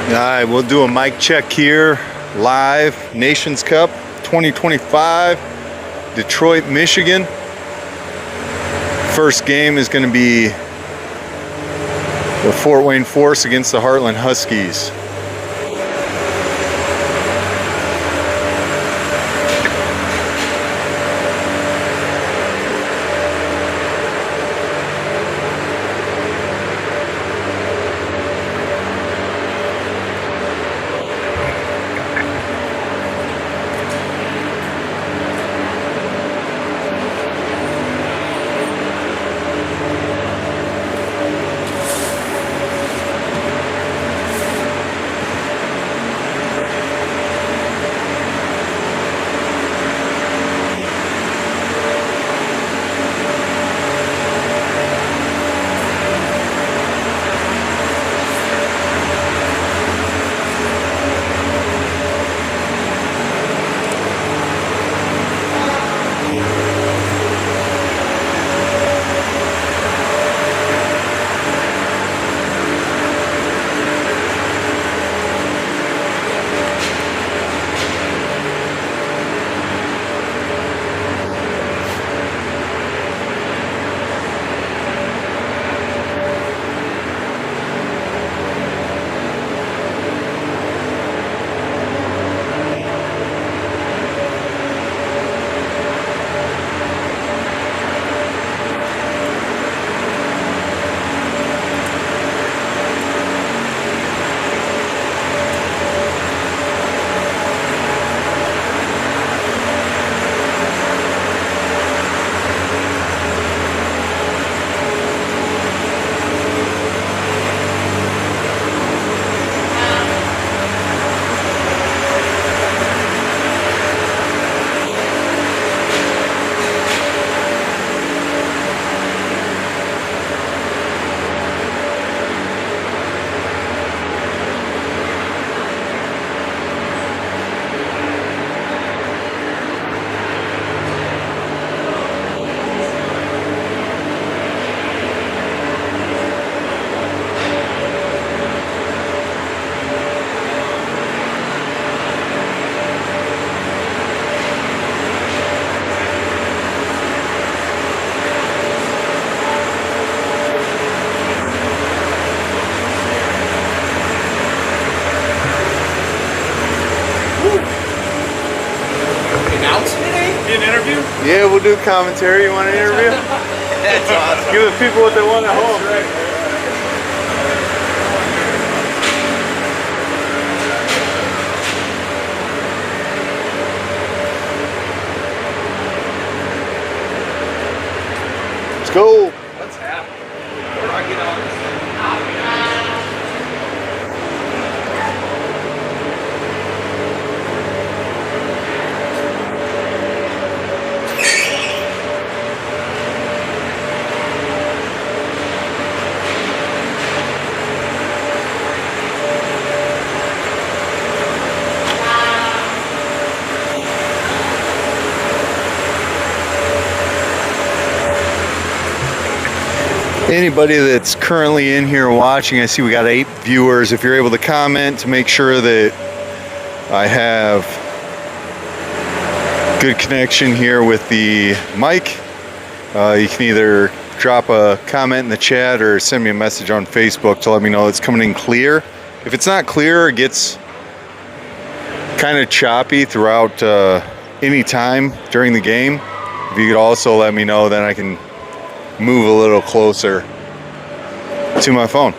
All right, we'll do a mic check here, live, Nations Cup 2025, Detroit, Michigan. First game is going to be the Fort Wayne Force against the Hartland Huskies. Yeah, we'll do commentary. You want an interview? That's awesome. Give the people what they want at home. Let's go. What's happening? Where do I get on this thing? Anybody that's currently in here watching, I see we got 8 viewers. If you're able to comment to make sure that I have good connection here with the mic, you can either drop a comment in the chat or send me a message on Facebook to let me know it's coming in clear. If it's not clear, it gets kind of choppy throughout any time during the game. If you could also let me know, then I can move a little closer to my phone.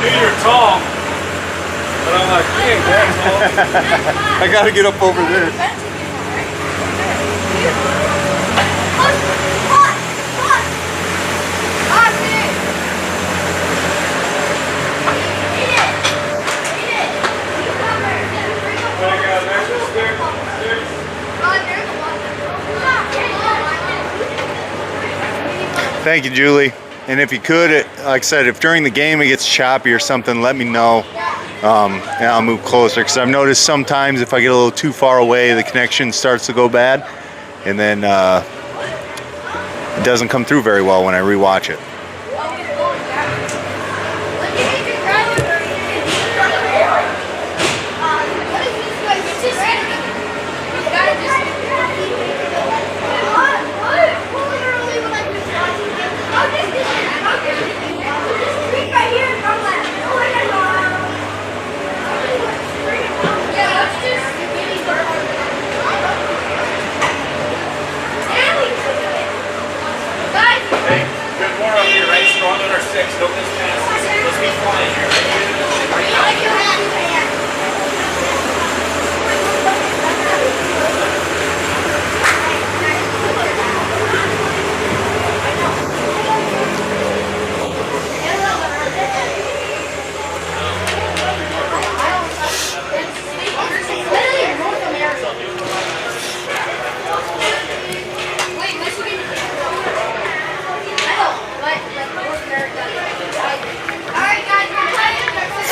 You're tall, but I'm like, you ain't that tall. I gotta get up over this. Thank you, Julie. And if you could, like I said, if during the game it gets choppy or something, let me know. and I'll move closer, because I've noticed sometimes if I get a little too far away, the connection starts to go bad, and then it doesn't come through very well when I rewatch it. Don't miss passes. Let's be flying here.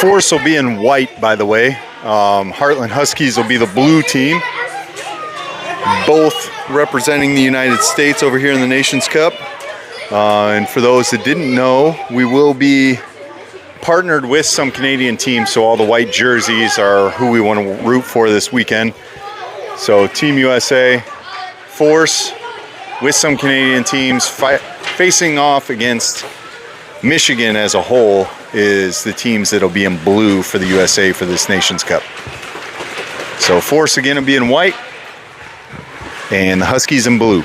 Force will be in white, by the way. Hartland Huskies will be the blue team. Both representing the United States over here in the Nations Cup. And for those that didn't know, we will be partnered with some Canadian teams, so all the white jerseys are who we want to root for this weekend. So Team USA, Force, with some Canadian teams facing off against Michigan as a whole, is the teams that'll be in blue for the USA for this Nations Cup. So Force again will be in white, and the Huskies in blue.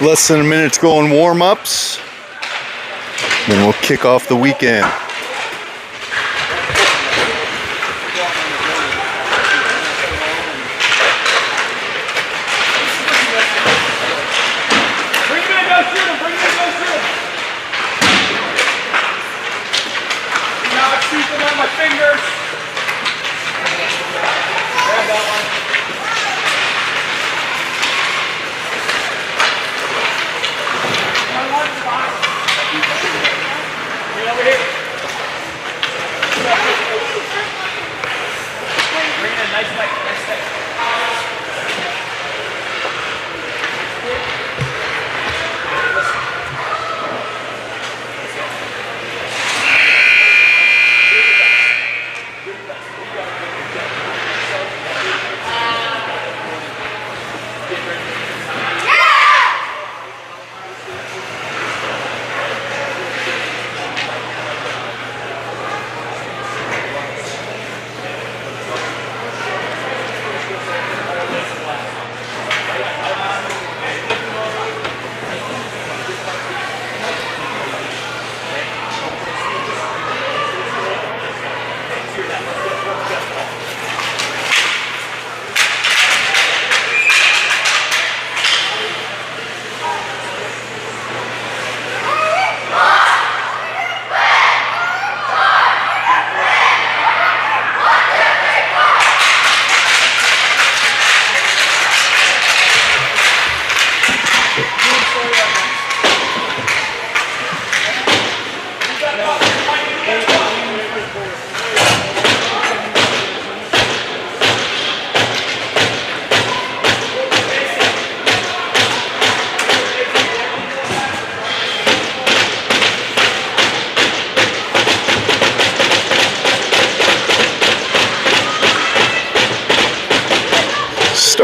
Less than a minute to go in warm-ups. Then we'll kick off the weekend.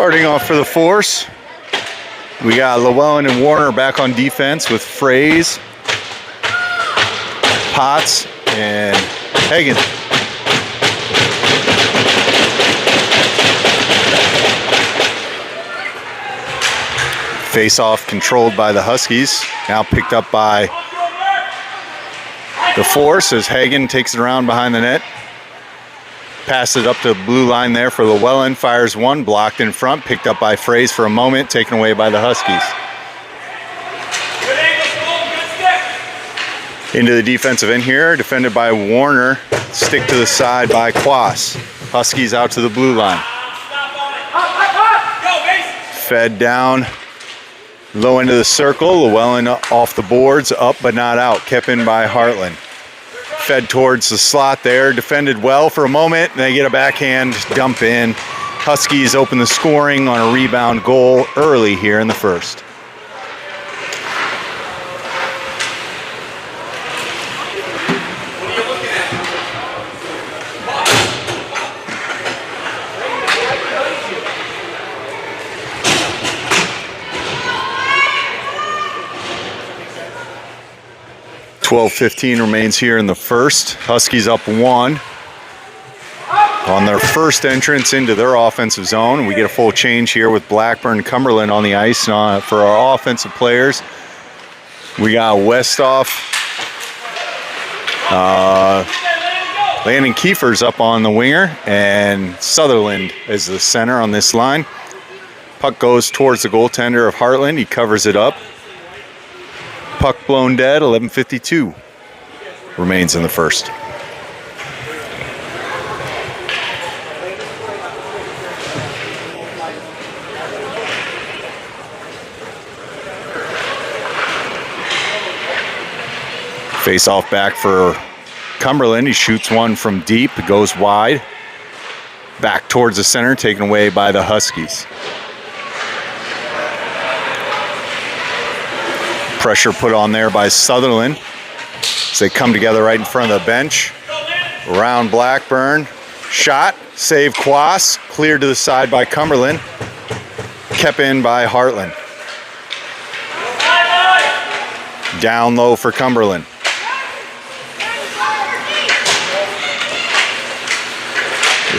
Starting off for the Force, we got Llewellyn and Warner back on defense with Fraze, Potts, and Hagen. Face-off controlled by the Huskies, now picked up by the Force as Hagen takes it around behind the net. Passes it up to the blue line there for Llewellyn, fires one, blocked in front, picked up by Fraze for a moment, taken away by the Huskies. Into the defensive end here, defended by Warner, stick to the side by Quas. Huskies out to the blue line. Fed down, low end of the circle, Llewellyn off the boards, up but not out, kept in by Hartland. Fed towards the slot there, defended well for a moment, and they get a backhand dump in. Huskies open the scoring on a rebound goal early here in the first. .12:15 remains here in the first. Huskies up 1 on their first entrance into their offensive zone. We get a full change here with Blackburn, Cumberland on the ice for our offensive players. We got Westhoff, Landon Kiefer's up on the winger, and Sutherland is the center on this line. Puck goes towards the goaltender of Hartland. He covers it up. Puck blown dead, 11:52 remains in the first. Face off back for Cumberland. He shoots one from deep, it goes wide. Back towards the center, taken away by the Huskies. Pressure put on there by Sutherland as they come together right in front of the bench. Around Blackburn, shot, save Quas, cleared to the side by Cumberland, kept in by Hartland. Down low for Cumberland.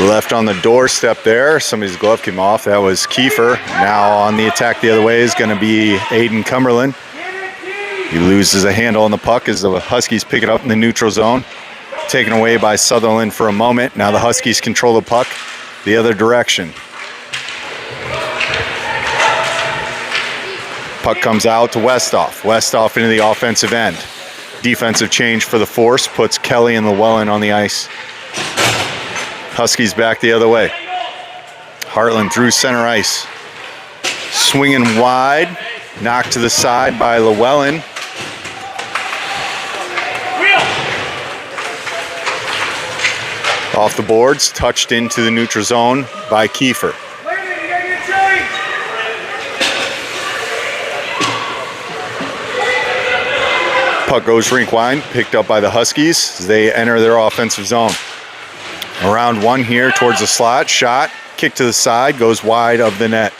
Left on the doorstep there, somebody's glove came off, that was Kiefer. Now on the attack the other way is going to be Aiden Cumberland. He loses a handle on the puck as the Huskies pick it up in the neutral zone. Taken away by Sutherland for a moment. Now the Huskies control the puck the other direction. Puck comes out to Westhoff. Westhoff into the offensive end. Defensive change for the Force puts Kelly and Llewellyn on the ice. Huskies back the other way. Hartland through center ice. Swinging wide. Knocked to the side by Llewellyn. Off the boards, touched into the neutral zone by Kiefer. Puck goes rink wide, picked up by the Huskies as they enter their offensive zone. Around one here towards the slot, shot, kick to the side, goes wide of the net.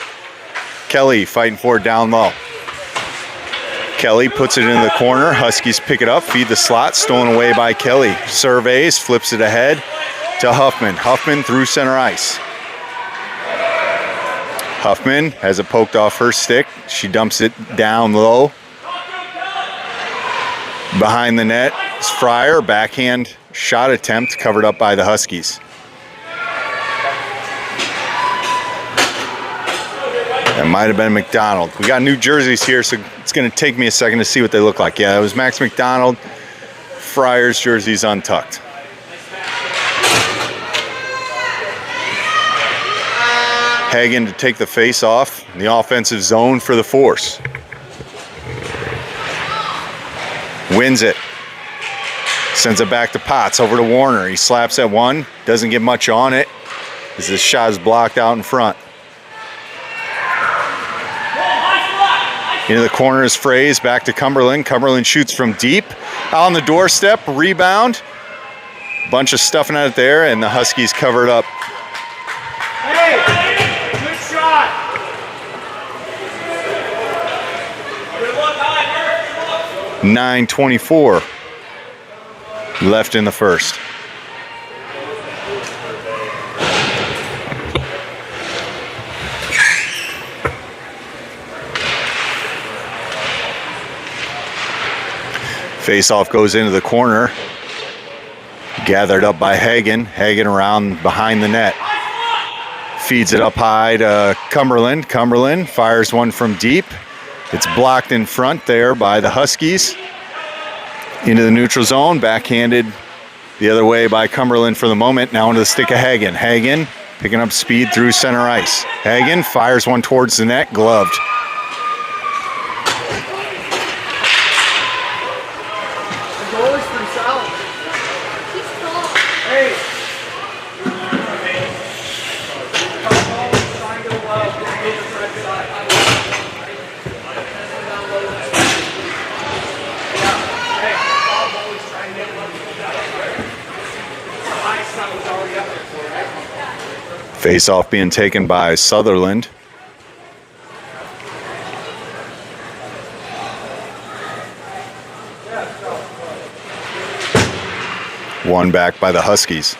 Kelly fighting for it down low. Kelly puts it in the corner, Huskies pick it up, feed the slot, stolen away by Kelly. Surveys, flips it ahead to Huffman. Huffman through center ice. Huffman has it poked off her stick. She dumps it down low. Behind the net is Fryer. Backhand shot attempt covered up by the Huskies. That might have been McDonald. We got new jerseys here, so it's going to take me a second to see what they look like. Yeah, it was Max McDonald. Fryer's jersey's untucked. Hagen to take the face off in the offensive zone for the Force. Wins it. Sends it back to Potts, over to Warner. He slaps at one, doesn't get much on it as this shot is blocked out in front. Into the corner is Fraze, back to Cumberland. Cumberland shoots from deep. On the doorstep, rebound. Bunch of stuffing at it there, and the Huskies cover it up. Hey, good shot. 9:24 left in the first. Face-off goes into the corner. Gathered up by Hagen. Hagen around behind the net. Feeds it up high to Cumberland. Cumberland fires one from deep. It's blocked in front there by the Huskies. Into the neutral zone. Backhanded the other way by Cumberland for the moment. Now into the stick of Hagen. Hagen picking up speed through center ice. Hagen fires one towards the net. Gloved. Face-off being taken by Sutherland. One back by the Huskies.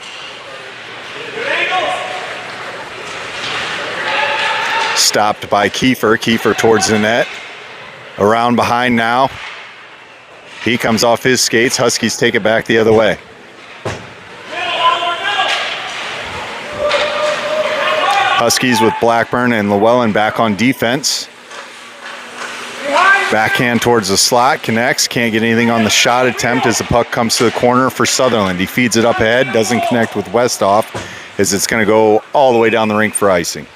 Stopped by Kiefer. Kiefer towards the net. Around behind now. He comes off his skates. Huskies take it back the other way. Huskies with Blackburn and Llewellyn back on defense. Backhand towards the slot, connects, can't get anything on the shot attempt as the puck comes to the corner for Sutherland. He feeds it up ahead, doesn't connect with Westhoff as it's going to go all the way down the rink for icing.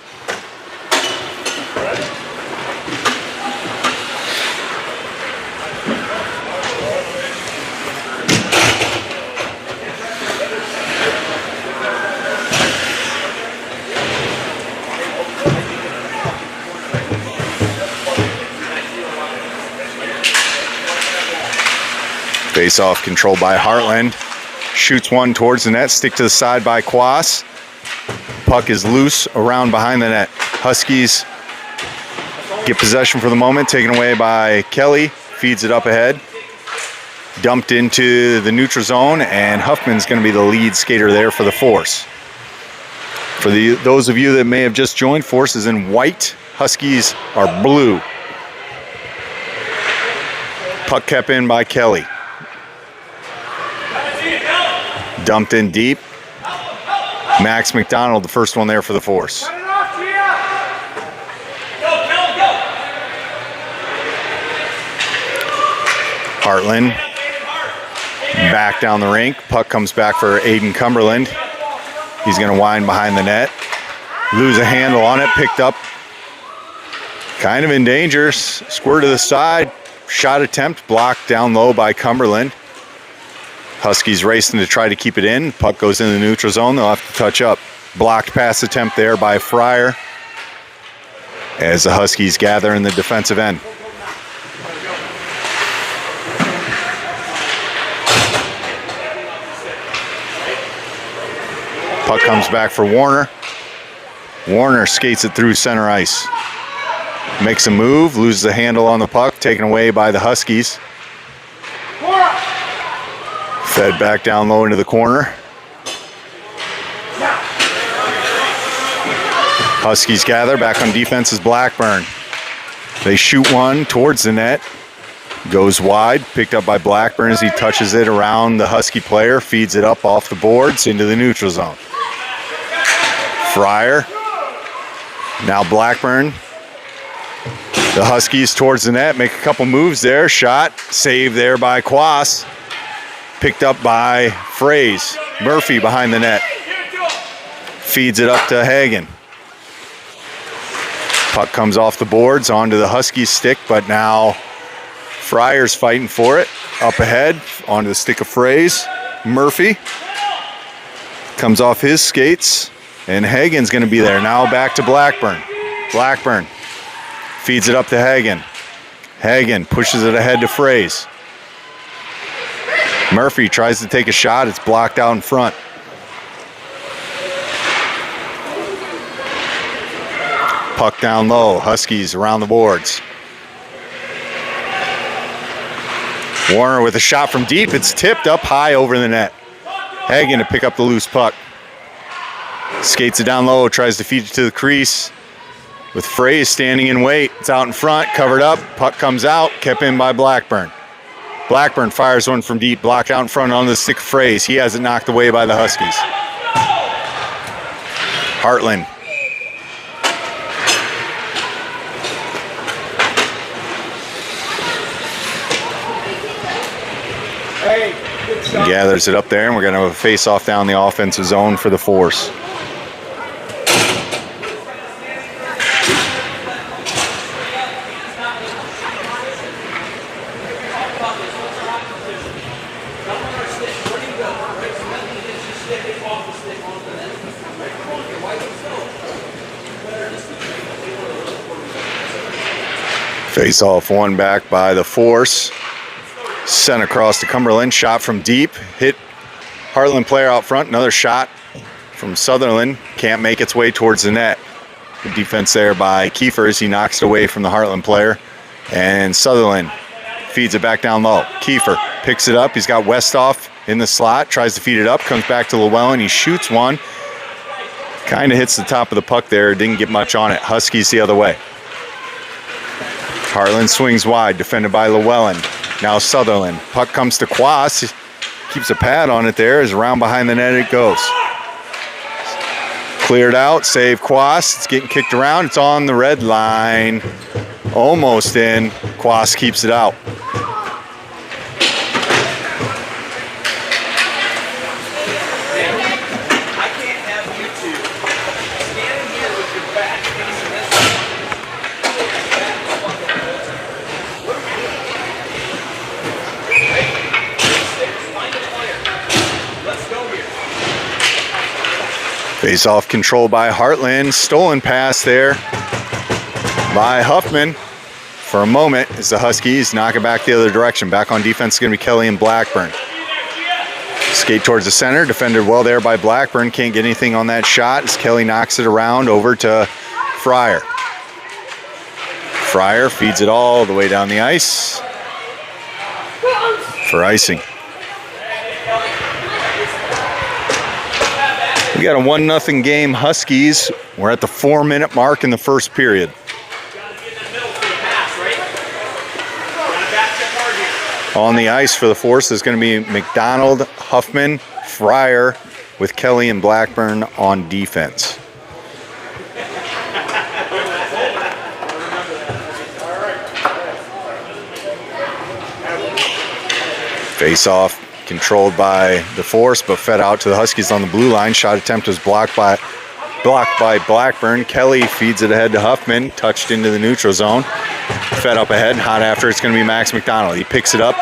Face-off controlled by Hartland. Shoots one towards the net. Stick to the side by Quas. Puck is loose around behind the net. Huskies get possession for the moment. Taken away by Kelly. Feeds it up ahead. Dumped into the neutral zone. And Huffman's going to be the lead skater there for the Force. For those of you that may have just joined, Force is in white. Huskies are blue. Puck kept in by Kelly. Dumped in deep. Max McDonald, the first one there for the Force. Hartland back down the rink. Puck comes back for Aiden Cumberland. He's going to wind behind the net. Lose a handle on it. Picked up. Kind of in danger. Squirt to the side. Shot attempt blocked down low by Cumberland. Huskies racing to try to keep it in. Puck goes in the neutral zone. They'll have to touch up. Blocked pass attempt there by Fryer as the Huskies gather in the defensive end. Puck comes back for Warner. Warner skates it through center ice. Makes a move, loses the handle on the puck, taken away by the Huskies. Fed back down low into the corner. Huskies gather. Back on defense is Blackburn. They shoot one towards the net. Goes wide. Picked up by Blackburn as he touches it around the Husky player. Feeds it up off the boards into the neutral zone. Fryer. Now Blackburn. The Huskies towards the net. Make a couple moves there. Shot. Save there by Quas. Picked up by Fraze. Murphy behind the net. Feeds it up to Hagen. Puck comes off the boards onto the Huskies stick, but now Fryer's fighting for it. Up ahead onto the stick of Fraze. Murphy comes off his skates, and Hagen's going to be there. Now back to Blackburn. Blackburn feeds it up to Hagen. Hagen pushes it ahead to Fraze. Murphy tries to take a shot. It's blocked out in front. Puck down low. Huskies around the boards. Warner with a shot from deep. It's tipped up high over the net. Hagen to pick up the loose puck. Skates it down low, tries to feed it to the crease. With Fraze standing in wait. It's out in front, covered up. Puck comes out, kept in by Blackburn. Blackburn fires one from deep, blocked out in front on the stick of Fraze. He has it knocked away by the Huskies. Hartland. Gathers it up there, and we're going to have a face-off down the offensive zone for the Force. Face-off one back by the Force. Sent across to Cumberland. Shot from deep. Hit Hartland player out front. Another shot from Sutherland. Can't make its way towards the net. Good defense there by Kiefer as he knocks it away from the Hartland player. And Sutherland feeds it back down low. Kiefer picks it up. He's got Westhoff in the slot. Tries to feed it up. Comes back to Llewellyn. He shoots one. Kind of hits the top of the puck there. Didn't get much on it. Huskies the other way. Hartland swings wide. Defended by Llewellyn. Now Sutherland. Puck comes to Quas. Keeps a pad on it there. As around behind the net it goes. Cleared out. Save Quas. It's getting kicked around. It's on the red line. Almost in. Quas keeps it out. Face-off control by Hartland. Stolen pass there by Huffman. For a moment, as the Huskies knock it back the other direction. Back on defense is going to be Kelly and Blackburn. Skate towards the center. Defended well there by Blackburn. Can't get anything on that shot as Kelly knocks it around over to Fryer. Fryer feeds it all the way down the ice for icing. We got a 1-0 game, Huskies. We're at the 4-minute mark in the first period. On the ice for the Force is going to be McDonald, Huffman, Fryer, with Kelly and Blackburn on defense. Face-off controlled by the Force, but fed out to the Huskies on the blue line. Shot attempt was blocked by Blackburn. Kelly feeds it ahead to Huffman, touched into the neutral zone. Fed up ahead, hot after, it's going to be Max McDonald. He picks it up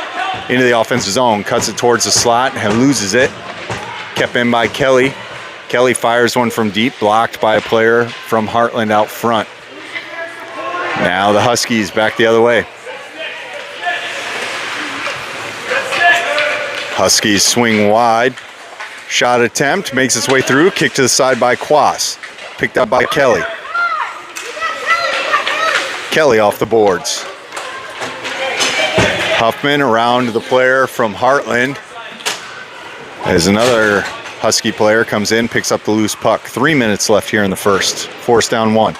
into the offensive zone, cuts it towards the slot, and loses it. Kept in by Kelly. Kelly fires one from deep, blocked by a player from Hartland out front. Now the Huskies back the other way. Huskies swing wide. Shot attempt, makes its way through. Kick to the side by Quas. Picked up by Kelly. Kelly off the boards. Huffman around the player from Hartland. As another Husky player comes in, picks up the loose puck. 3 minutes left here in the first. Force down 1.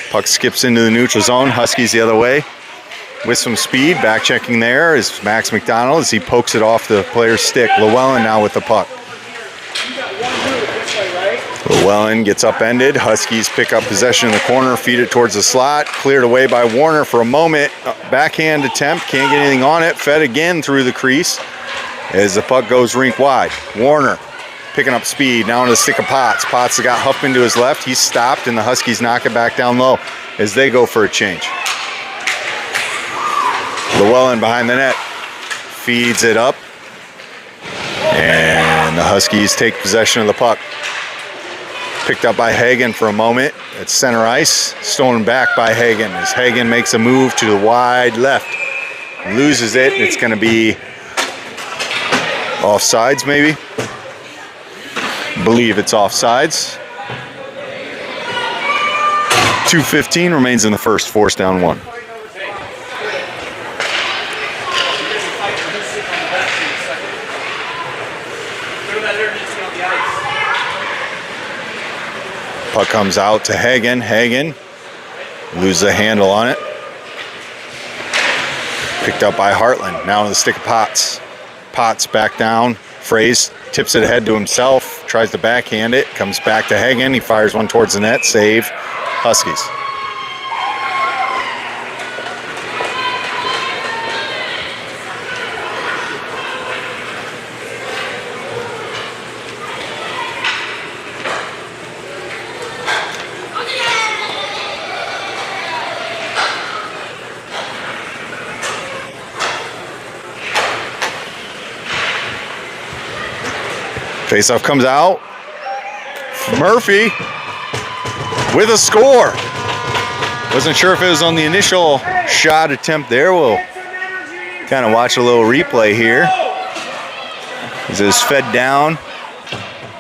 Puck skips into the neutral zone. Huskies the other way. With some speed, back checking there is Max McDonald as he pokes it off the player's stick. Llewellyn now with the puck. Llewellyn gets upended. Huskies pick up possession in the corner, feed it towards the slot. Cleared away by Warner for a moment. Backhand attempt, can't get anything on it. Fed again through the crease as the puck goes rink wide. Warner picking up speed, now on the stick of Potts. Potts has got Huffman to his left. He's stopped, and the Huskies knock it back down low as they go for a change. Llewellyn behind the net, feeds it up, and the Huskies take possession of the puck. Picked up by Hagen for a moment at center ice, stolen back by Hagen as Hagen makes a move to the wide left. Loses it, it's going to be offsides maybe. Believe it's offsides. 2:15 remains in the first, Force down 1. Puck comes out to Hagen. Hagen loses the handle on it. Picked up by Hartland. Now to the stick of Potts. Potts back down. Fraze tips it ahead to himself. Tries to backhand it. Comes back to Hagen. He fires one towards the net. Save. Huskies. Faceoff comes out. Murphy with a score. Wasn't sure if it was on the initial shot attempt there. We'll kind of watch a little replay here. As it was fed down.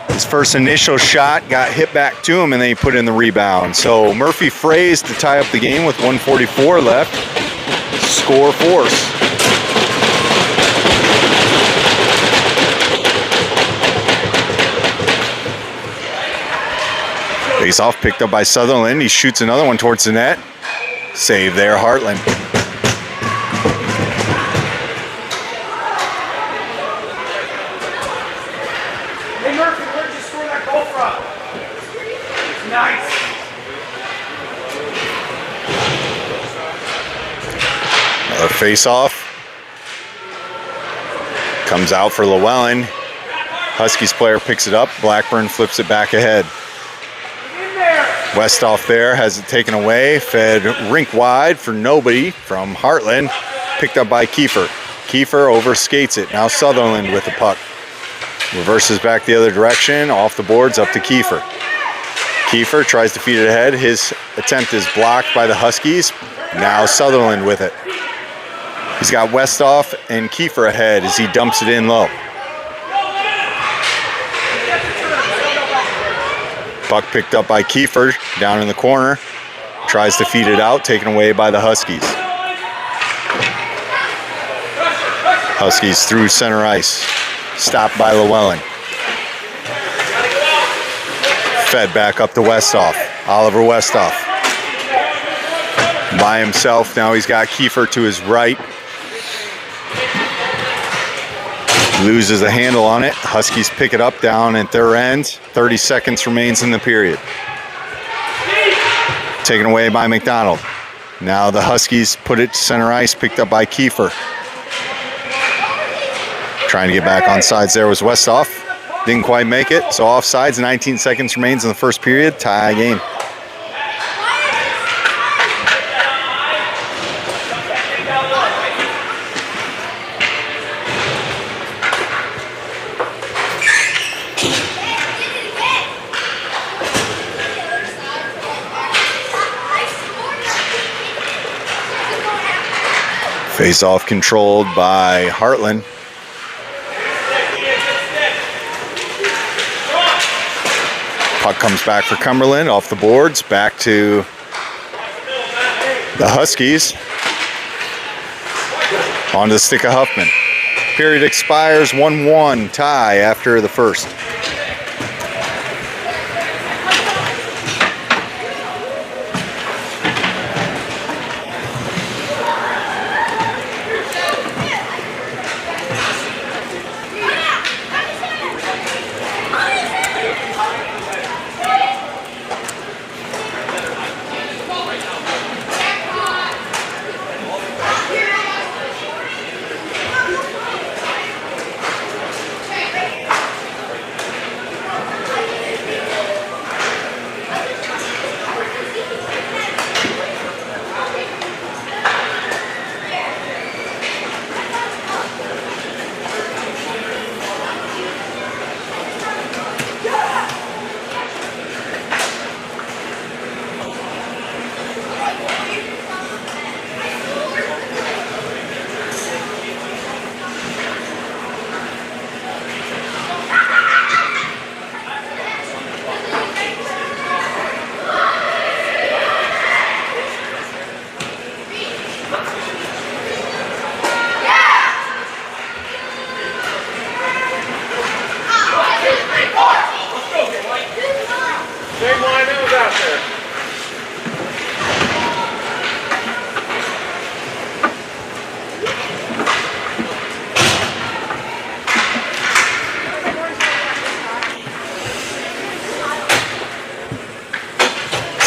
His first initial shot got hit back to him and then he put in the rebound. So Murphy Fraze to tie up the game with 1:44 left. Score force. Face-off picked up by Sutherland. He shoots another one towards the net. Save there, Hartland. Hey Murphy, where'd you score that goal from? Nice. Another face-off. Comes out for Llewellyn. Huskies player picks it up. Blackburn flips it back ahead. Westhoff there has it taken away, fed rink wide for nobody from Hartland, picked up by Kiefer. Kiefer overskates it, now Sutherland with the puck. Reverses back the other direction, off the boards, up to Kiefer. Kiefer tries to feed it ahead, his attempt is blocked by the Huskies, now Sutherland with it. He's got Westhoff and Kiefer ahead as he dumps it in low. Puck picked up by Kiefer, down in the corner. Tries to feed it out, taken away by the Huskies. Huskies through center ice. Stopped by Llewellyn. Fed back up to Westhoff. Oliver Westhoff. By himself, now he's got Kiefer to his right. Loses a handle on it. Huskies pick it up down at their end. 30 seconds remains in the period. Taken away by McDonald. Now the Huskies put it to center ice, picked up by Kiefer. Trying to get back on sides there was Westhoff. Didn't quite make it, so offsides. 19 seconds remains in the first period. Tie game. Face-off controlled by Hartland. Puck comes back for Cumberland, off the boards, back to the Huskies. On to the stick of Huffman. Period expires 1-1, tie after the first.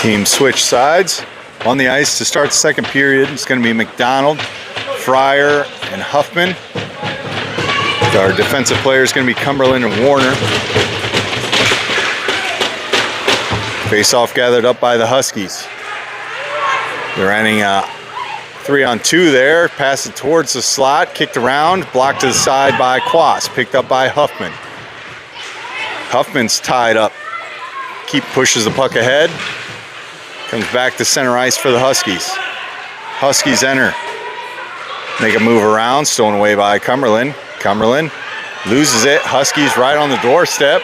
Team switch sides. On the ice to start the second period, it's going to be McDonald, Fryer, and Huffman. Our defensive player is going to be Cumberland and Warner. Face-off gathered up by the Huskies. They're running a 3-on-2 there. Pass it towards the slot, kicked around, blocked to the side by Quas, picked up by Huffman. Huffman's tied up. Keep pushes the puck ahead. Comes back to center ice for the Huskies. Huskies enter. Make a move around, stolen away by Cumberland. Cumberland loses it. Huskies right on the doorstep.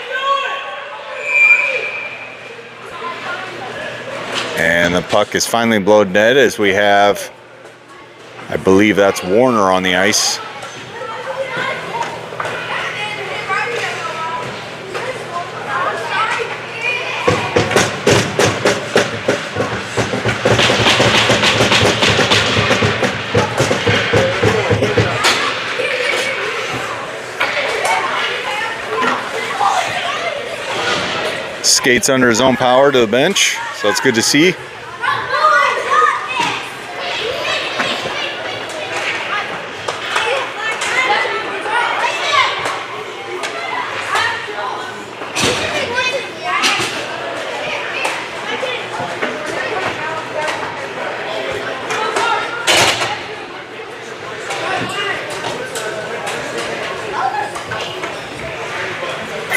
And the puck is finally blown dead as we have, I believe that's Warner on the ice. Skates under his own power to the bench, so it's good to see.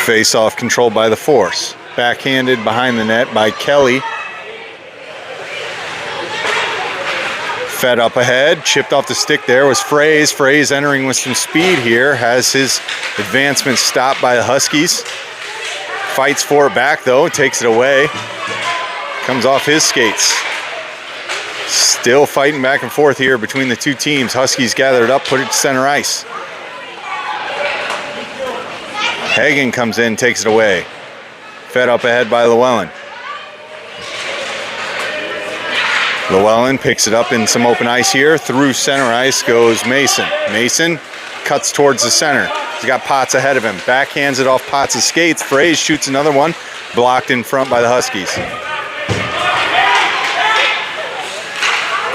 Face-off controlled by the Force. Backhanded behind the net by Kelly. Fed up ahead, chipped off the stick there was Fraze. Fraze entering with some speed here, has his advancement stopped by the Huskies. Fights for it back though, takes it away. Comes off his skates. Still fighting back and forth here between the two teams. Huskies gathered up, put it to center ice. Hagen comes in, takes it away. Fed up ahead by Llewellyn. Llewellyn picks it up in some open ice here. Through center ice goes Mason. Mason cuts towards the center. He's got Potts ahead of him. Backhands it off Potts' skates. Fraze shoots another one. Blocked in front by the Huskies.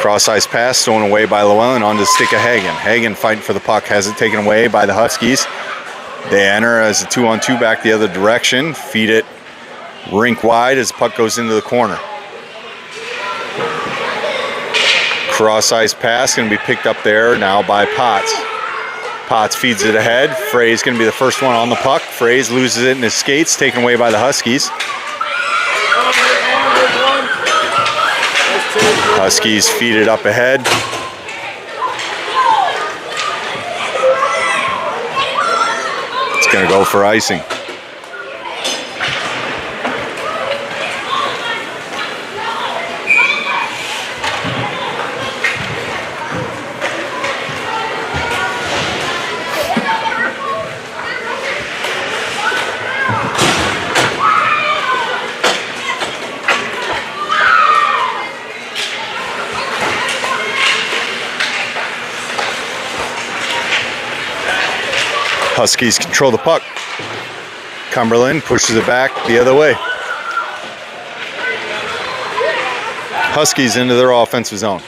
Cross ice pass stolen away by Llewellyn onto the stick of Hagen. Hagen fighting for the puck. Has it taken away by the Huskies. They enter as a 2-on-2 back the other direction. Feed it rink wide as the puck goes into the corner. Cross ice pass going to be picked up there now by Potts. Potts feeds it ahead. Fraze going to be the first one on the puck. Fraze loses it in his skates, taken away by the Huskies. Huskies feed it up ahead. It's going to go for icing. Huskies control the puck. Cumberland pushes it back the other way. Huskies into their offensive zone.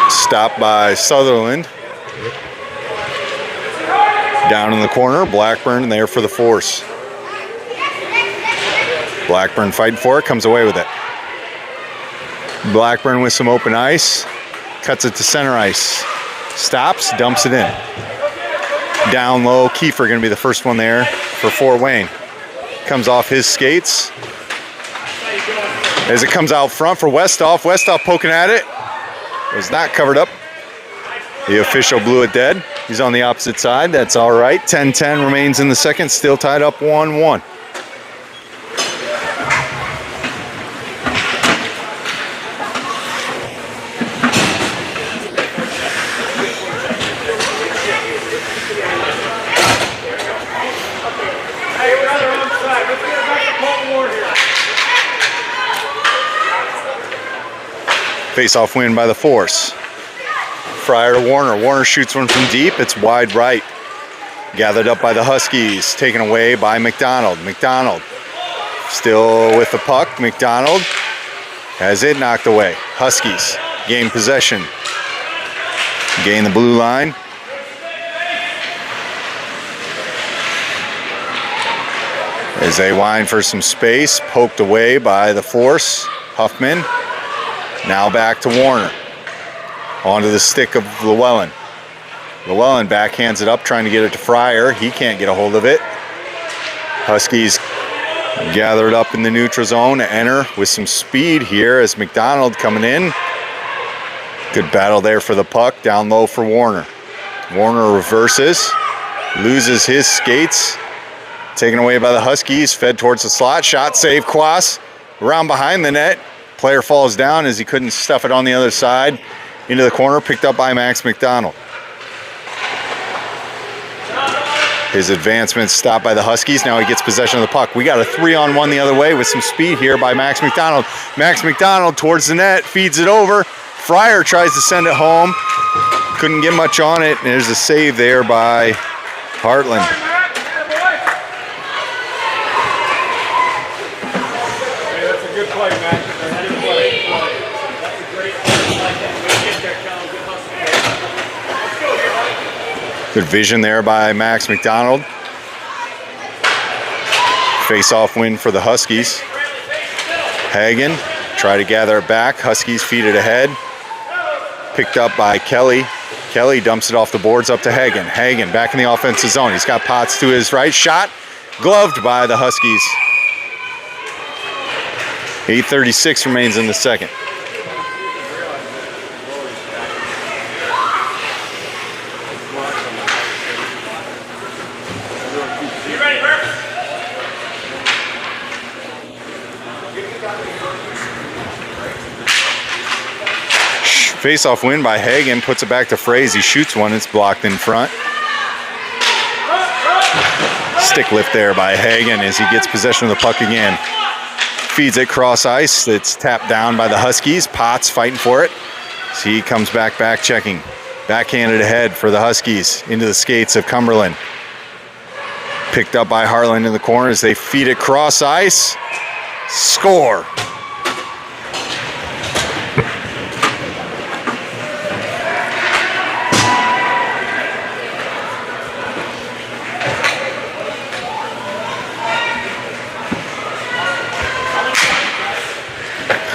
Stopped by Sutherland. Down in the corner, Blackburn there for the Force. Blackburn fighting for it, comes away with it. Blackburn with some open ice. Cuts it to center ice. Stops, dumps it in. Down low, Kiefer going to be the first one there for Fort Wayne. Comes off his skates. As it comes out front for Westhoff. Westhoff poking at it. Was not covered up. The official blew it dead. He's on the opposite side. That's all right. 10-10 remains in the second. Still tied up 1-1. Face-off win by the Force. Fryer to Warner. Warner shoots one from deep. It's wide right. Gathered up by the Huskies. Taken away by McDonald. McDonald Still with the puck, McDonald has it knocked away. Huskies gain possession. Gain the blue line. As they whine for some space, poked away by the force. Huffman. Now back to Warner. Onto the stick of Llewellyn. Llewellyn backhands it up, trying to get it to Fryer. He can't get a hold of it. Huskies gathered up in the neutral zone, enter with some speed here as McDonald coming in. Good battle there for the puck, down low for Warner. Warner reverses, loses his skates, taken away by the Huskies, fed towards the slot, shot save, Quas, around behind the net. Player falls down as he couldn't stuff it on the other side. Into the corner, picked up by Max McDonald. His advancement stopped by the Huskies. Now he gets possession of the puck. We got a 3-on-1 the other way with some speed here by Max McDonald. Max McDonald towards the net, feeds it over. Fryer tries to send it home. Couldn't get much on it. And there's a save there by Hartland. Hey, that's a good play, Max. That's a good play. That's a great play. Good vision there by Max McDonald. Face-off win for the Huskies. Hagen try to gather it back. Huskies feed it ahead. Picked up by Kelly. Kelly dumps it off the boards up to Hagen. Hagen back in the offensive zone. He's got Potts to his right. Shot gloved by the Huskies. 8:36 remains in the second. Face-off win by Hagen, puts it back to Fraze. He shoots one, it's blocked in front. Stick lift there by Hagen as he gets possession of the puck again. Feeds it cross ice, it's tapped down by the Huskies. Potts fighting for it. So he comes back checking. Backhanded ahead for the Huskies into the skates of Cumberland. Picked up by Hartland in the corner as they feed it cross ice. Score!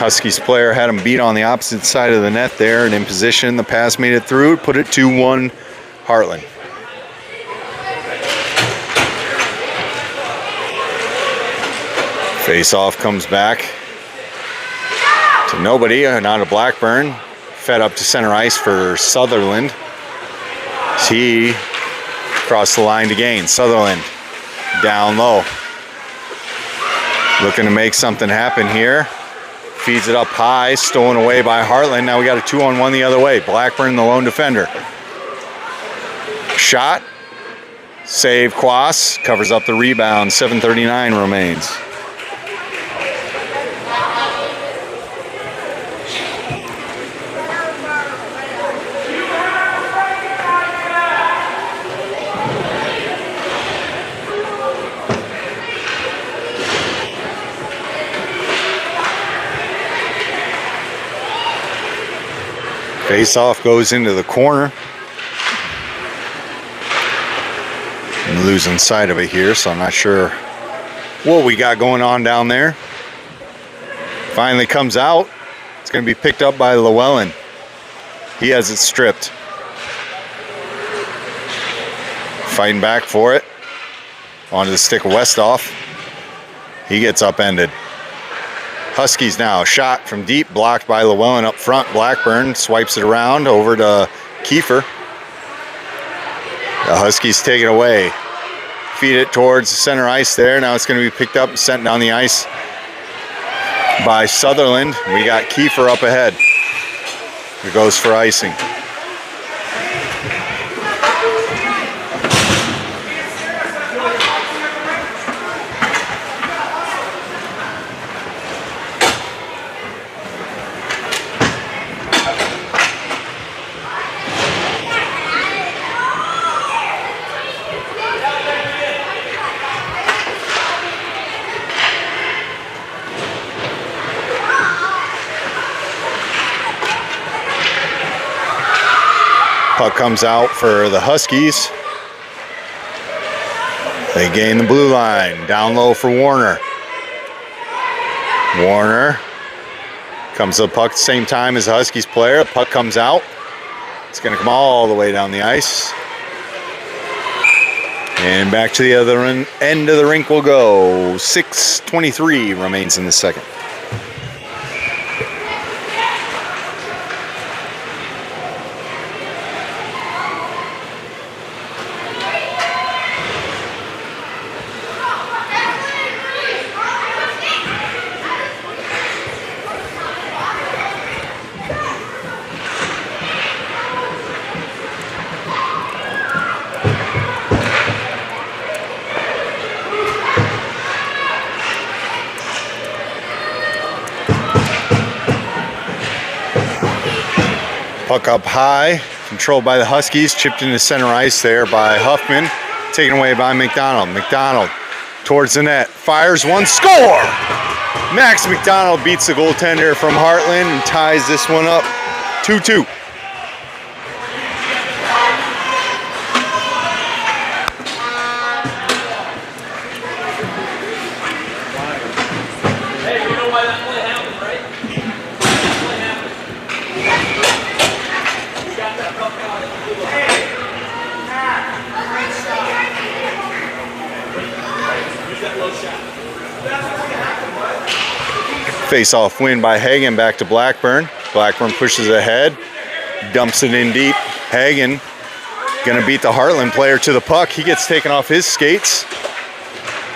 Huskies player had him beat on the opposite side of the net there and in position. The pass made it through, put it 2-1 Hartland. Face-off comes back to nobody, not to Blackburn. Fed up to center ice for Sutherland. He crossed the line to gain. Sutherland down low. Looking to make something happen here. Feeds it up high, stolen away by Hartland. Now we got a 2-on-1 the other way. Blackburn, the lone defender. Shot. Save, Quas. Covers up the rebound. 7:39 remains. Face-off goes into the corner. I'm losing sight of it here, so I'm not sure what we got going on down there. Finally comes out. It's going to be picked up by Llewellyn. He has it stripped. Fighting back for it. Onto the stick of Westhoff. He gets upended. Huskies now, shot from deep, blocked by Llewellyn up front. Blackburn swipes it around over to Kiefer. The Huskies take it away. Feed it towards the center ice there. Now it's going to be picked up and sent down the ice by Sutherland. We got Kiefer up ahead. It goes for icing. Puck comes out for the Huskies. They gain the blue line. Down low for Warner. Warner comes to the puck at the same time as the Huskies player. Puck comes out. It's going to come all the way down the ice. And back to the other end of the rink we'll go. 6:23 remains in the second. Puck up high, controlled by the Huskies, chipped into center ice there by Huffman, taken away by McDonald. McDonald towards the net, fires one, score! Max McDonald beats the goaltender from Hartland and ties this one up 2-2. Face-off win by Hagen back to Blackburn. Blackburn pushes ahead, dumps it in deep. Hagen gonna beat the Hartland player to the puck. He gets taken off his skates.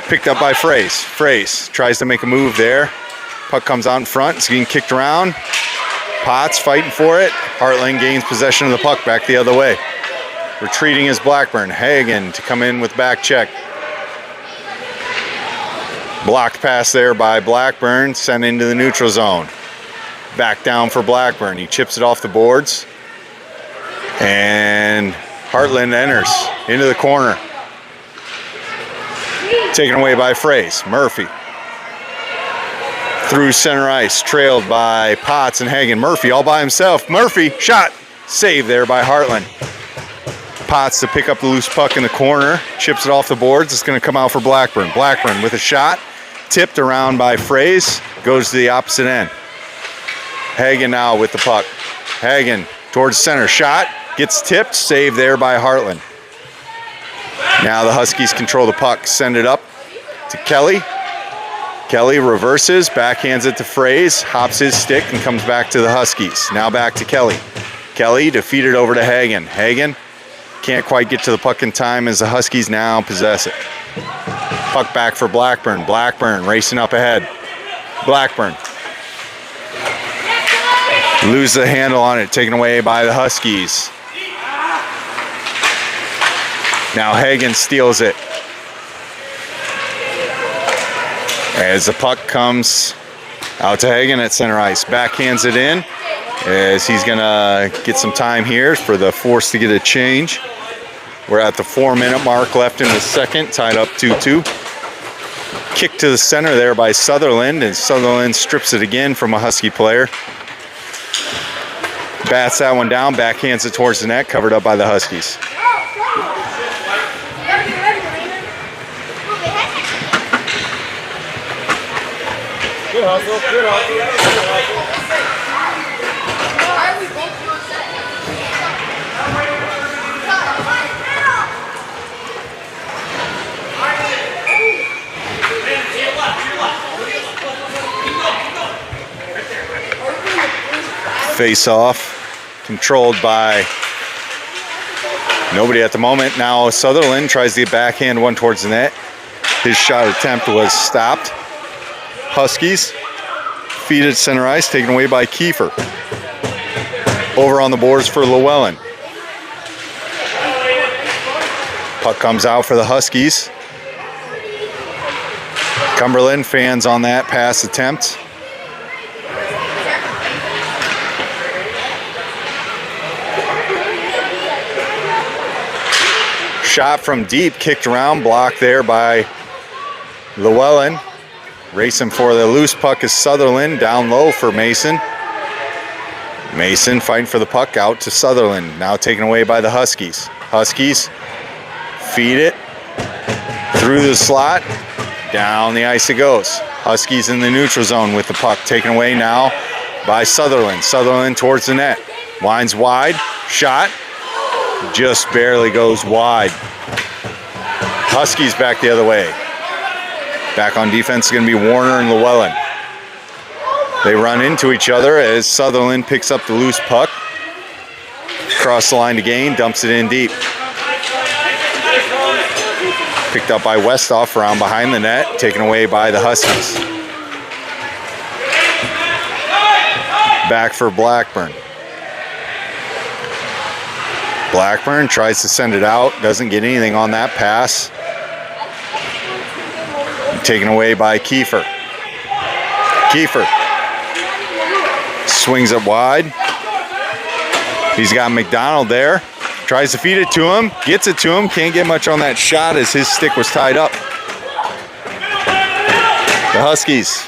Picked up by Fraze. Fraze tries to make a move there. Puck comes out in front. It's getting kicked around. Potts fighting for it. Hartland gains possession of the puck back the other way. Retreating is Blackburn. Hagen to come in with back check. Blocked pass there by Blackburn, sent into the neutral zone. Back down for Blackburn. He chips it off the boards. And Hartland enters into the corner. Taken away by Fraze. Murphy. Through center ice, trailed by Potts and Hagen. Murphy all by himself. Murphy, shot. Saved there by Hartland. Potts to pick up the loose puck in the corner. Chips it off the boards. It's going to come out for Blackburn. Blackburn with a shot. Tipped around by Fraze, goes to the opposite end. Hagen now with the puck. Hagen towards center, shot, gets tipped, saved there by Hartland. Now the Huskies control the puck, send it up to Kelly. Kelly reverses, backhands it to Fraze, hops his stick and comes back to the Huskies. Now back to Kelly. Kelly defeated over to Hagen. Hagen can't quite get to the puck in time as the Huskies now possess it. Puck back for Blackburn. Blackburn racing up ahead. Blackburn. Lose the handle on it, taken away by the Huskies. Now Hagen steals it. As the puck comes out to Hagen at center ice. Backhands it in as he's gonna get some time here for the Force to get a change. We're at the 4-minute mark left in the second, tied up 2-2. Kick to the center there by Sutherland, and Sutherland strips it again from a Husky player. Bats that one down, backhands it towards the net, covered up by the Huskies. Good hustle, good hustle, good hustle. Face off, controlled by nobody at the moment. Now Sutherland tries to backhand one towards the net. His shot attempt was stopped. Huskies feed at center ice, taken away by Kiefer. Over on the boards for Llewellyn. Puck comes out for the Huskies. Cumberland fans on that pass attempt. Shot from deep, kicked around, blocked there by Llewellyn. Racing for the loose puck is Sutherland, down low for Mason. Mason fighting for the puck out to Sutherland. Now taken away by the Huskies. Huskies feed it through the slot. Down the ice it goes. Huskies in the neutral zone with the puck taken away now by Sutherland. Sutherland towards the net. Winds wide. Shot. Just barely goes wide. Huskies back the other way. Back on defense is going to be Warner and Llewellyn. They run into each other as Sutherland picks up the loose puck. Across the line to gain, dumps it in deep. Picked up by Westhoff around behind the net, taken away by the Huskies. Back for Blackburn. Blackburn tries to send it out, doesn't get anything on that pass. Taken away by Kiefer. Kiefer swings it wide. He's got McDonald there. Tries to feed it to him. Gets it to him. Can't get much on that shot as his stick was tied up. The Huskies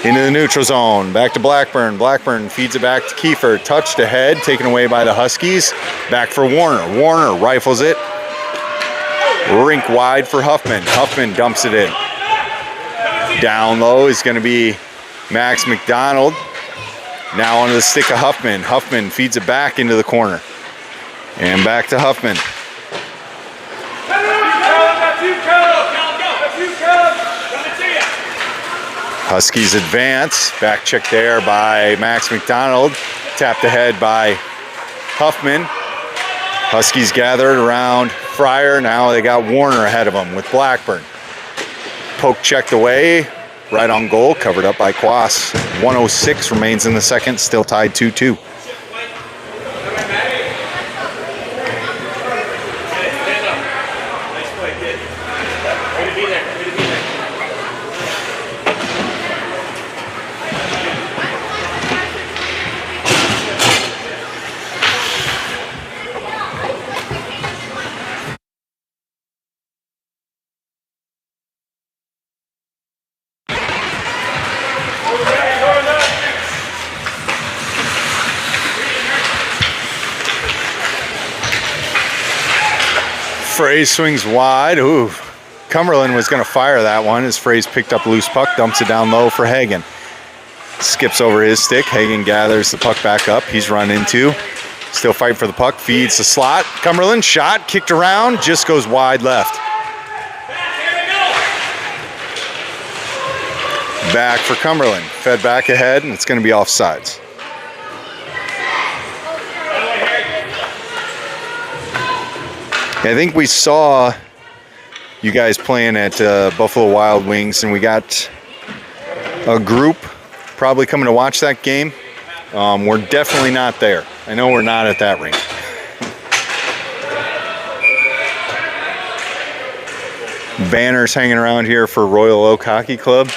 into the neutral zone. Back to Blackburn. Blackburn feeds it back to Kiefer. Touched ahead. Taken away by the Huskies. Back for Warner. Warner rifles it. Rink wide for Huffman. Huffman dumps it in. Down low is going to be Max McDonald. Now onto the stick of Huffman. Huffman feeds it back into the corner. And back to Huffman. Huskies advance. Back check there by Max McDonald. Tapped ahead by Huffman. Huskies gathered around Fryer. Now they got Warner ahead of them with Blackburn. Poke checked away. Right on goal, covered up by Quas. 1:06 remains in the second, still tied 2-2. Fraze swings wide. Ooh, Cumberland was going to fire that one as Fraze picked up a loose puck, dumps it down low for Hagen. Skips over his stick. Hagen gathers the puck back up. He's run into. Still fighting for the puck. Feeds the slot. Cumberland shot, kicked around, just goes wide left. Back for Cumberland. Fed back ahead, and it's going to be offsides. I think we saw you guys playing at Buffalo Wild Wings, and we got a group probably coming to watch that game. We're definitely not there. I know we're not at that rink. Banners hanging around here for Royal Oak Hockey Club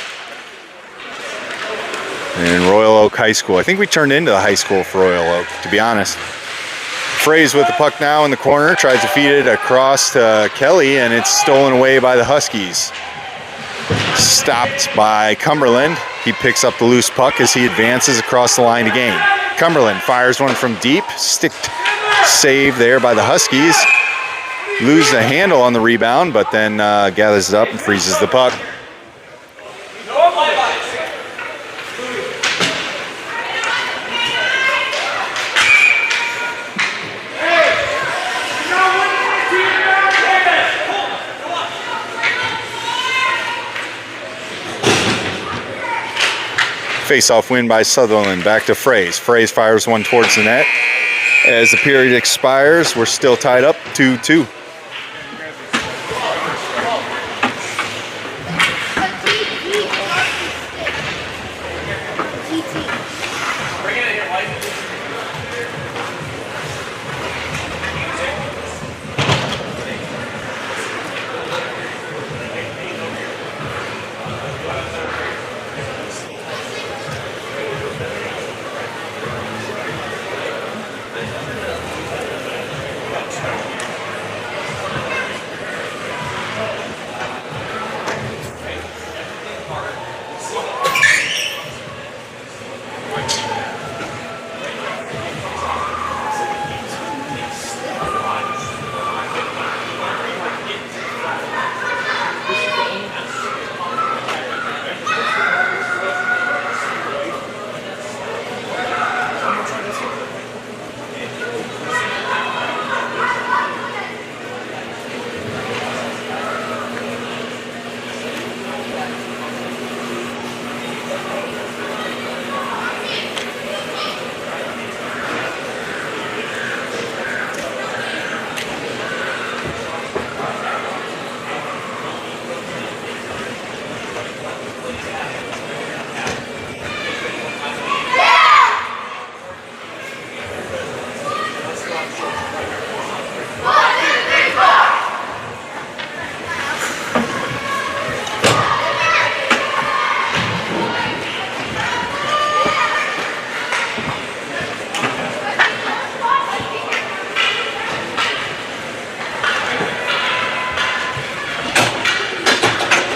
and Royal Oak High School. I think we turned into the high school for Royal Oak, to be honest. Fraze with the puck now in the corner, tries to feed it across to Kelly, and it's stolen away by the Huskies. Stopped by Cumberland. He picks up the loose puck as he advances across the line to gain. Cumberland fires one from deep. Stick save there by the Huskies. Lose the handle on the rebound, but then gathers it up and freezes the puck. Face-off win by Sutherland. Back to Fraze. Fraze fires one towards the net. As the period expires, we're still tied up 2-2.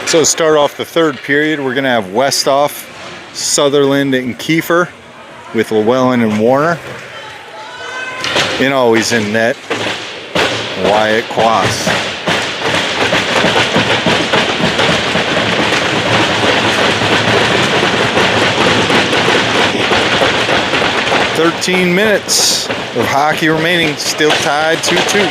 So to start off the third period, we're going to have Westoff, Sutherland, and Kiefer with Llewellyn and Warner. And always in net, Wyatt Quas. "13 minutes of hockey remaining, still tied 2-2.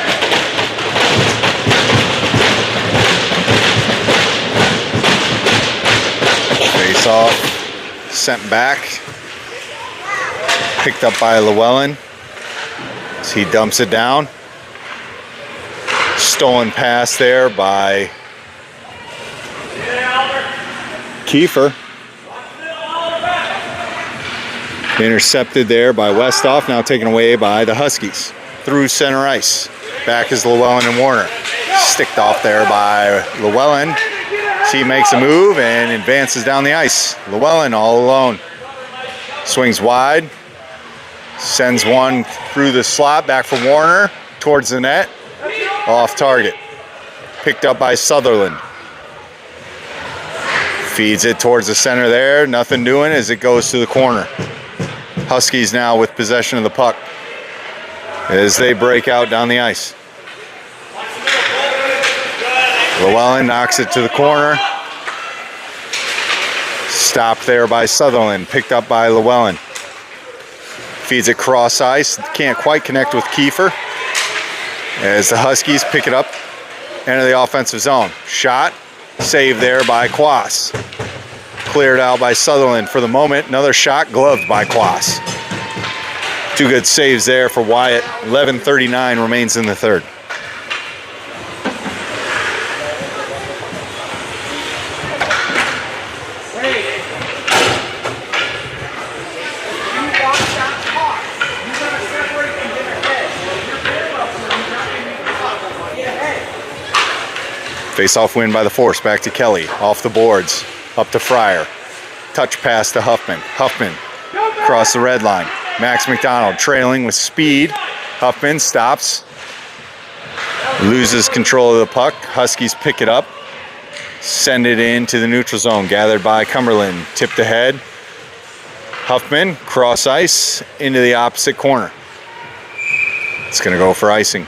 Face off, sent back, picked up by Llewellyn as he dumps it down. Stolen pass there by Kiefer. Intercepted there by Westoff, now taken away by the Huskies. Through center ice. Back is Llewellyn and Warner. Sticked off there by Llewellyn. He makes a move and advances down the ice. Llewellyn all alone. Swings wide. Sends one through the slot, back for Warner. Towards the net. Off target. Picked up by Sutherland. Feeds it towards the center there. Nothing doing as it goes to the corner. Huskies now with possession of the puck as they break out down the ice. Llewellyn knocks it to the corner. Stopped there by Sutherland, picked up by Llewellyn. Feeds it cross ice, can't quite connect with Kiefer as the Huskies pick it up, enter the offensive zone. Shot, saved there by Quas. Cleared out by Sutherland for the moment. Another shot, gloved by Quas. Two good saves there for Wyatt. 11:39 remains in the third. Face-off win by the Force. Back to Kelly. Off the boards. Up to Fryer. Touch pass to Huffman. Huffman across the red line. Max McDonald trailing with speed. Huffman stops. Loses control of the puck. Huskies pick it up. Send it into the neutral zone. Gathered by Cumberland. Tipped ahead. Huffman cross ice into the opposite corner. It's going to go for icing.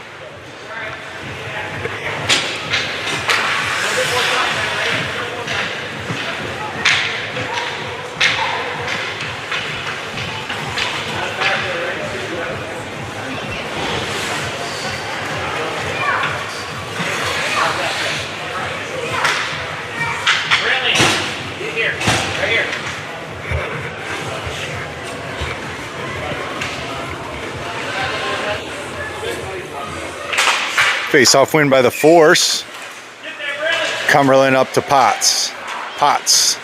Face-off win by the Force. Cumberland up to Potts. Potts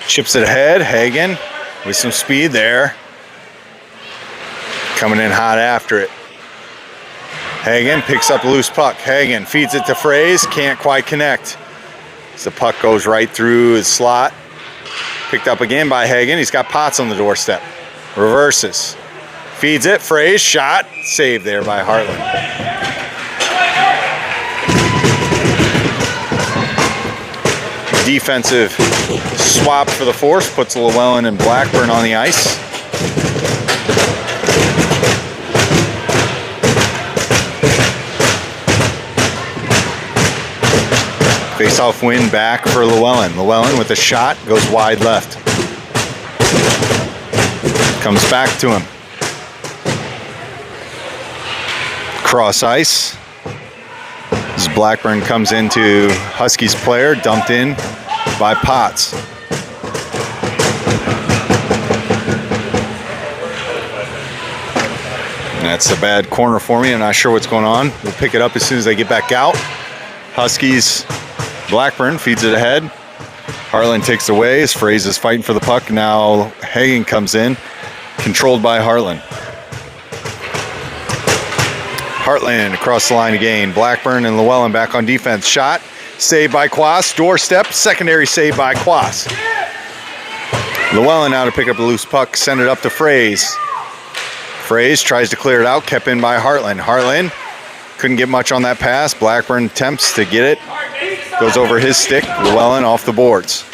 chips it ahead. Hagen with some speed there. Coming in hot after it. Hagen picks up a loose puck. Hagen feeds it to Fraze. Can't quite connect. As the puck goes right through his slot. Picked up again by Hagen. He's got Potts on the doorstep. Reverses. Feeds it. Fraze. Shot. Saved there by Hartland. Defensive swap for the Force puts Llewellyn and Blackburn on the ice. Face-off win back for Llewellyn. Llewellyn with a shot goes wide left. Comes back to him. Cross ice. As Blackburn comes into Huskies player, dumped in by Potts. And that's a bad corner for me. I'm not sure what's going on. We'll pick it up as soon as they get back out. Huskies, Blackburn feeds it ahead. Hartland takes it away as Fraze is fighting for the puck. Now Hagen comes in, controlled by Hartland. Hartland across the line again. Blackburn and Llewellyn back on defense. Shot, saved by Quas. Doorstep, secondary save by Quas. Llewellyn now to pick up a loose puck, send it up to Fraze. Fraze tries to clear it out, kept in by Hartland. Hartland couldn't get much on that pass. Blackburn attempts to get it. Goes over his stick. Llewellyn off the boards.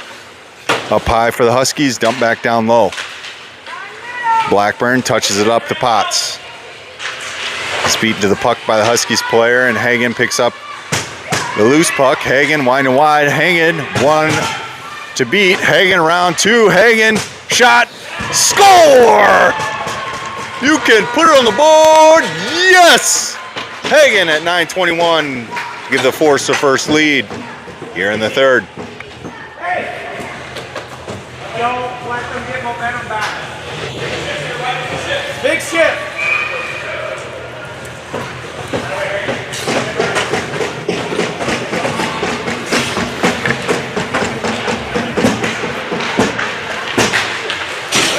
Up high for the Huskies. Dump back down low. Blackburn touches it up to Potts. Speed to the puck by the Huskies player, and Hagen picks up the loose puck. Hagen winding wide. Hagen one to beat. Hagen round two. Hagen shot. Score! You can put it on the board. Yes! Hagen at 9:21 give the Force their first lead here in the third. Don't let them get momentum back. Big shift.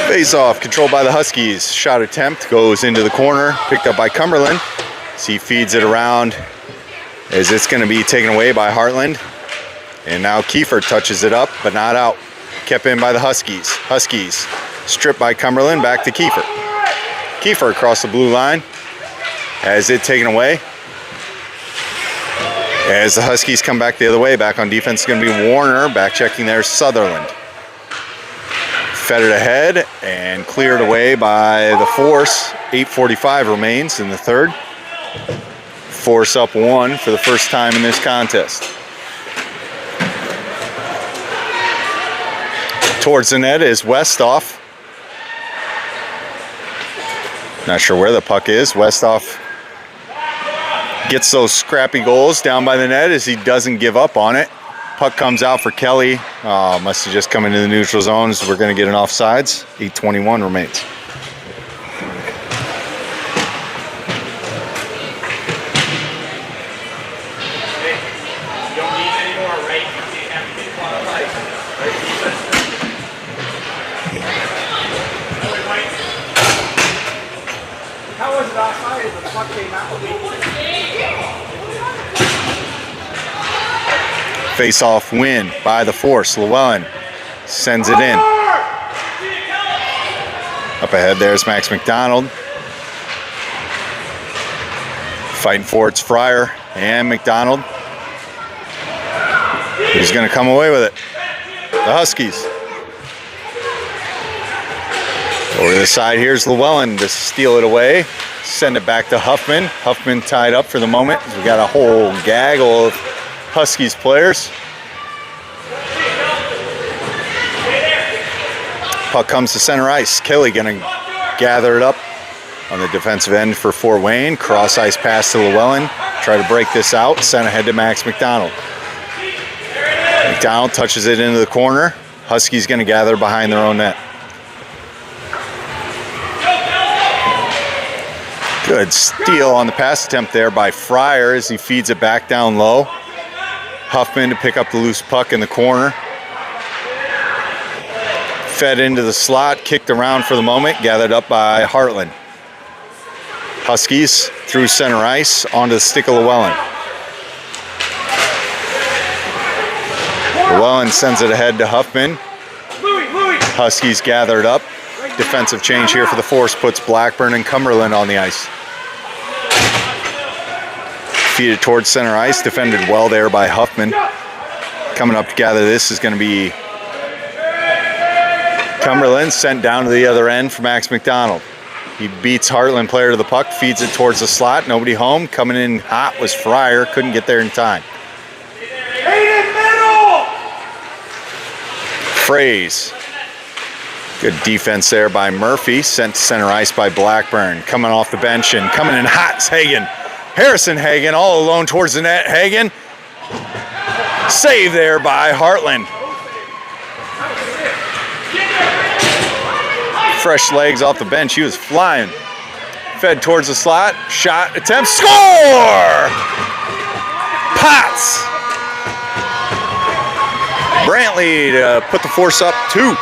Face-off controlled by the Huskies. Shot attempt goes into the corner, picked up by Cumberland. So he feeds it around as it's going to be taken away by Hartland. And now Kiefer touches it up, but not out. Kept in by the Huskies. Huskies stripped by Cumberland, back to Kiefer. Kiefer across the blue line. Has it taken away. As the Huskies come back the other way, back on defense is going to be Warner. Back checking there, Sutherland. Fed it ahead and cleared away by the Force. 8:45 remains in the third. Force up one for the first time in this contest. Towards the net is Westhoff. Not sure where the puck is. Westhoff gets those scrappy goals down by the net as he doesn't give up on it. Puck comes out for Kelly. Must have just come into the neutral zones. We're going to get an offsides. 8:21 remains. How was it outside as the puck came out? Face-off win by the Force. Llewellyn sends it in. Up ahead there's Max McDonald. Fighting for it's Fryer and McDonald. He's going to come away with it. The Huskies. Over to the side, here's Llewellyn to steal it away. Send it back to Huffman. Huffman tied up for the moment. We got a whole gaggle of Huskies players. Puck comes to center ice. Kelly going to gather it up on the defensive end for Fort Wayne. Cross ice pass to Llewellyn. Try to break this out. Sent ahead to Max McDonald. McDonald touches it into the corner. Huskies going to gather behind their own net. Good steal on the pass attempt there by Fryer as he feeds it back down low. Huffman to pick up the loose puck in the corner. Fed into the slot, kicked around for the moment, gathered up by Hartland. Huskies through center ice onto the stick of Llewellyn. Llewellyn sends it ahead to Huffman. Huskies gathered up. Defensive change here for the Force puts Blackburn and Cumberland on the ice. Feed it towards center ice, defended well there by Huffman. Coming up to gather this is going to be Cumberland, sent down to the other end for Max McDonald. He beats Hartland player to the puck, feeds it towards the slot, nobody home. Coming in hot was Fryer, couldn't get there in time. Fraze. Good defense there by Murphy, sent to center ice by Blackburn. Coming off the bench and coming in hot is Hagen. Harrison Hagen all alone towards the net. Hagen, save there by Hartland. Fresh legs off the bench, he was flying. Fed towards the slot, shot, attempt, score! Potts! Brantley to put the Force up 2.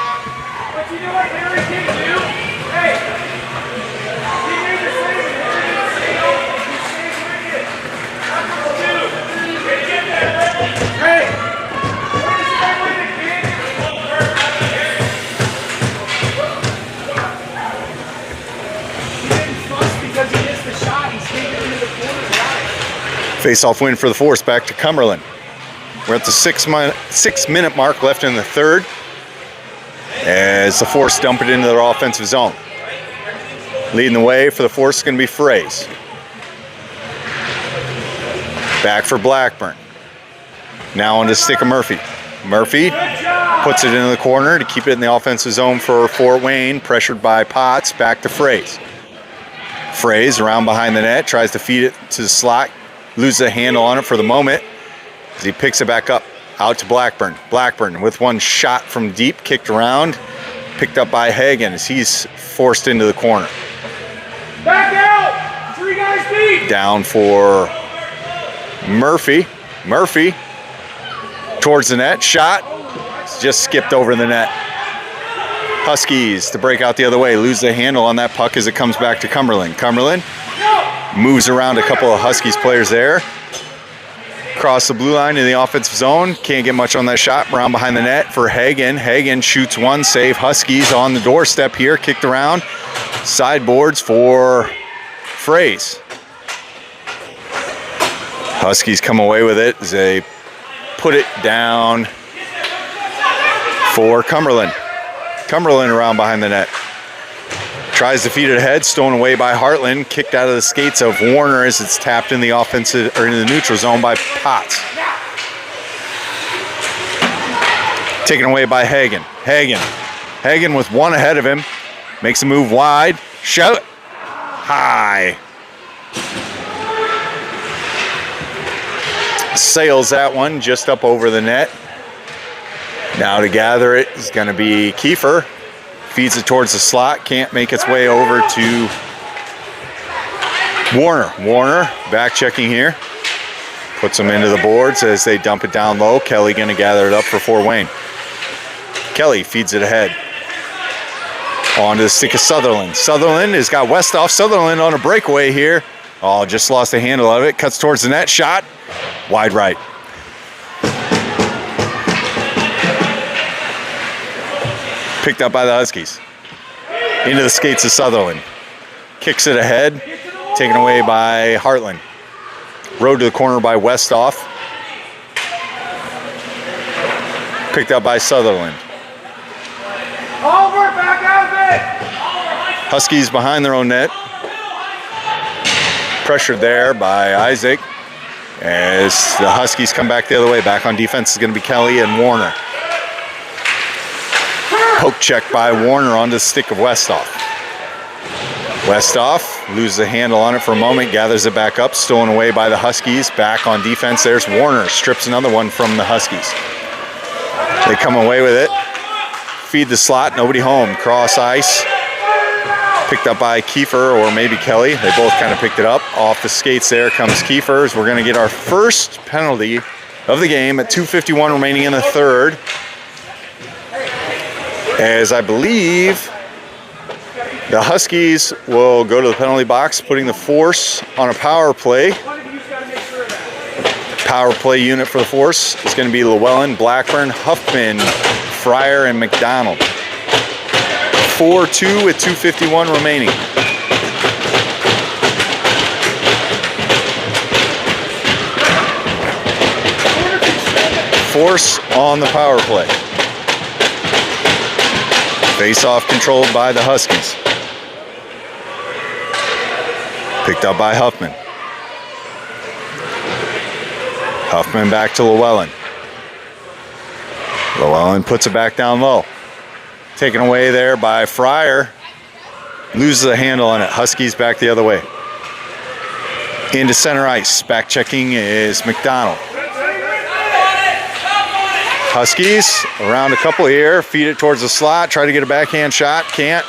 Face-off win for the Force, back to Cumberland. We're at the 6-minute mark left in the third as the Force dump it into their offensive zone. Leading the way for the Force is going to be Fraze. Back for Blackburn. Now on to stick of Murphy. Murphy puts it into the corner to keep it in the offensive zone for Fort Wayne, pressured by Potts. Back to Fraze. Fraze around behind the net, tries to feed it to the slot, loses a handle on it for the moment as he picks it back up. Out to Blackburn. Blackburn with one shot from deep, kicked around, picked up by Hagen as he's forced into the corner. Back out! 3 guys deep! Down for Murphy. Murphy towards the net. Shot. Just skipped over the net. Huskies to break out the other way. Lose the handle on that puck as it comes back to Cumberland. Cumberland moves around a couple of Huskies players there. Across the blue line in the offensive zone. Can't get much on that shot. Around behind the net for Hagen. Hagen shoots one save. Huskies on the doorstep here. Kicked around. Sideboards for Fraze. Huskies come away with it as they put it down for Cumberland. Cumberland around behind the net. Tries to feed it ahead, stolen away by Hartland, kicked out of the skates of Warner as it's tapped in the offensive or in the neutral zone by Potts. Taken away by Hagen. Hagen with one ahead of him. Makes a move wide. Shot high. Sails that one just up over the net. Now to gather it is going to be Kiefer. Feeds it towards the slot. Can't make its way over to Warner. Warner back checking here. Puts them into the boards as they dump it down low. Kelly going to gather it up for Fort Wayne. Kelly feeds it ahead. On to the stick of Sutherland. Sutherland has got Westhoff. Sutherland on a breakaway here. Oh, just lost the handle of it. Cuts towards the net. Shot. Wide right. Picked up by the Huskies. Into the skates of Sutherland. Kicks it ahead. Taken away by Hartland. Rode to the corner by Westhoff. Picked up by Sutherland. Over, back out of it! Huskies behind their own net. Pressured there by Isaac. As the Huskies come back the other way. Back on defense is going to be Kelly and Warner. Poke check by Warner onto the stick of Westhoff. Westhoff loses the handle on it for a moment, gathers it back up, stolen away by the Huskies. Back on defense, there's Warner, strips another one from the Huskies. They come away with it. Feed the slot, nobody home. Cross ice. Picked up by Kiefer or maybe Kelly. They both kind of picked it up. Off the skates there comes Kiefer. We're going to get our first penalty of the game at 2:51 remaining in the third. As I believe the Huskies will go to the penalty box, putting the Force on a power play. Power play unit for the Force is going to be Llewellyn, Blackburn, Huffman, Fryer, and McDonald. 4-2 with 2:51 remaining. Force on the power play. Face-off controlled by the Huskies. Picked up by Huffman. Huffman back to Llewellyn. Llewellyn puts it back down low. Taken away there by Fryer. Loses the handle on it. Huskies back the other way. Into center ice. Back checking is McDonald. Huskies around a couple here. Feed it towards the slot. Try to get a backhand shot. Can't.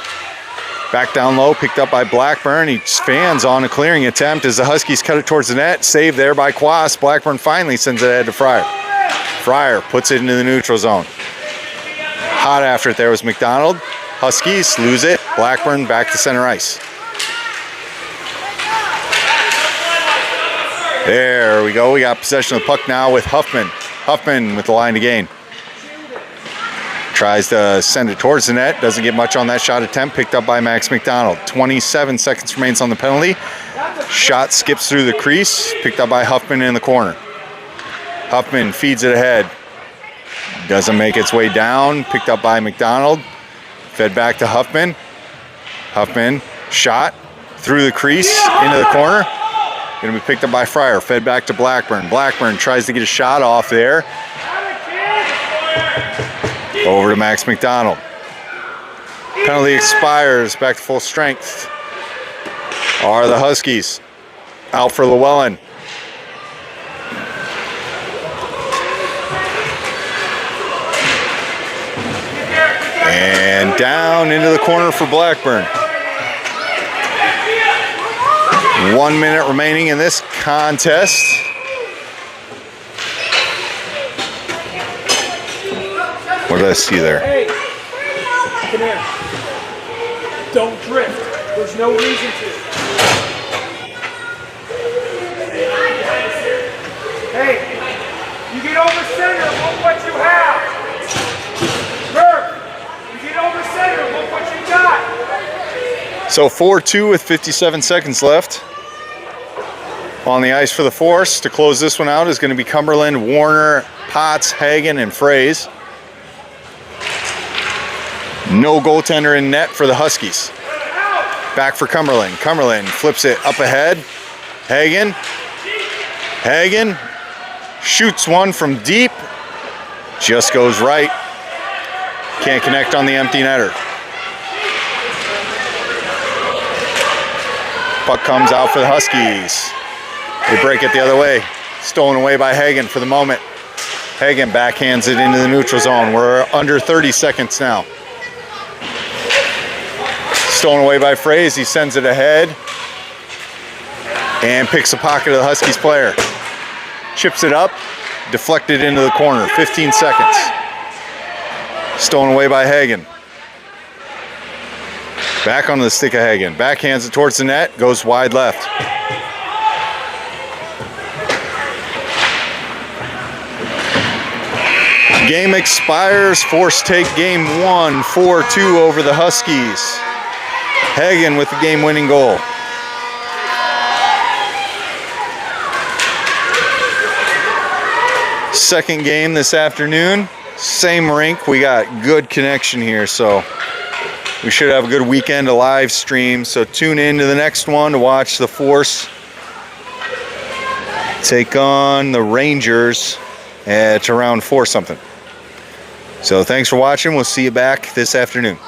Back down low. Picked up by Blackburn. He fans on a clearing attempt as the Huskies cut it towards the net. Saved there by Quas. Blackburn finally sends it ahead to Fryer. Fryer puts it into the neutral zone. Hot after it there was McDonald. Huskies lose it. Blackburn back to center ice. There we go. We got possession of the puck now with Huffman. Huffman with the line to gain. Tries to send it towards the net. Doesn't get much on that shot attempt. Picked up by Max McDonald. 27 seconds remains on the penalty. Shot skips through the crease. Picked up by Huffman in the corner. Huffman feeds it ahead. Doesn't make its way down. Picked up by McDonald. Fed back to Huffman. Huffman shot through the crease into the corner. Going to be picked up by Fryer. Fed back to Blackburn. Blackburn tries to get a shot off there. Over to Max McDonald. Penalty expires. Back to full strength are the Huskies. Out for Llewellyn. And down into the corner for Blackburn. 1 minute remaining in this contest. What did I see there? Hey, come here. Don't drift. There's no reason to. Hey, you get over center, look what you have. Burke, you get over center, look what you got. So 4-2 with 57 seconds left. On the ice for the Force to close this one out is going to be Cumberland, Warner, Potts, Hagen, and Fraze. No goaltender in net for the Huskies. Back for Cumberland. Cumberland flips it up ahead. Hagen. Hagen shoots one from deep. Just goes right. Can't connect on the empty netter. Puck comes out for the Huskies. They break it the other way. Stolen away by Hagen for the moment. Hagen backhands it into the neutral zone. We're under 30 seconds now. Stolen away by Fraze. He sends it ahead and picks a pocket of the Huskies player. Chips it up, deflected into the corner. 15 seconds. Stolen away by Hagen. Back onto the stick of Hagen. Backhands it towards the net. Goes wide left. Game expires. Force take game one. 4-2 over the Huskies. Hagen with the game-winning goal. Second game this afternoon. Same rink. We got good connection here, so we should have a good weekend to live stream. So tune in to the next one to watch the Force take on the Rangers at around 4 something. So thanks for watching. We'll see you back this afternoon.